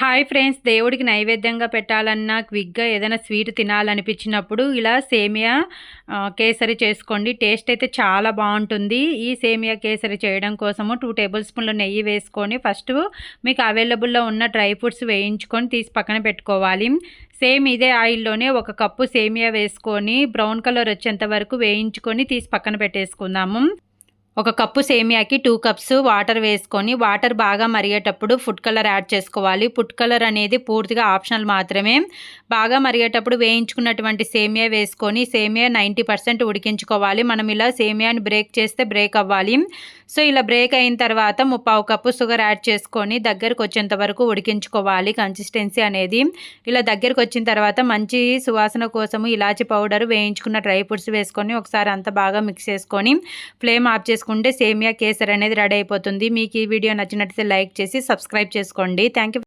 Hi friends, దేవుడికి నైవేద్యంగా పెట్టాలన్నా, క్విక్గా ఏదైనా స్వీట్ తినాలనిపించినప్పుడు ఇలా సేమియా కేసరి చేసుకోండి. టేస్ట్ అయితే చాలా బాగుంటుంది. ఈ సేమియా కేసరి చేయడం కోసము 2 టేబుల్ స్పూన్లు నెయ్యి వేసుకొని ఫస్ట్ మీకు అవైలబుల్లో ఉన్న డ్రై ఫ్రూట్స్ వేయించుకొని తీసి పక్కన పెట్టుకోవాలి. సేమ్ ఇదే ఆయిల్లోనే 1 కప్పు సేమియా వేసుకొని బ్రౌన్ కలర్ వచ్చేంత వరకు వేయించుకొని తీసి పక్కన పెట్టేసుకుందాము. 1 కప్పు సేమియాకి 2 కప్స్ వాటర్ వేసుకొని వాటర్ బాగా మరిగేటప్పుడు ఫుడ్ కలర్ యాడ్ చేసుకోవాలి. ఫుడ్ కలర్ అనేది పూర్తిగా ఆప్షనల్ మాత్రమే. బాగా మరిగేటప్పుడు వేయించుకున్నటువంటి సేమియా వేసుకొని సేమియా 90% ఉడికించుకోవాలి. మనం ఇలా సేమియాని బ్రేక్ చేస్తే బ్రేక్ అవ్వాలి. సో ఇలా బ్రేక్ అయిన తర్వాత 1/4 కప్పు షుగర్ యాడ్ చేసుకొని దగ్గరకు వచ్చేంత వరకు ఉడికించుకోవాలి. కన్సిస్టెన్సీ అనేది ఇలా దగ్గరకు వచ్చిన తర్వాత మంచి సువాసన కోసము ఇలాచి పౌడర్, వేయించుకున్న డ్రై ఫ్రూట్స్ వేసుకొని ఒకసారి అంతా బాగా మిక్స్ చేసుకొని ఫ్లేమ్ ఆఫ్ చేసుకుంటే సేమియా కేసరి అనేది రెడీ అయిపోతుంది. మీకు ఈ వీడియో నచ్చినట్లయితే లైక్ చేసి సబ్స్క్రైబ్ చేసుకోండి. Thank you.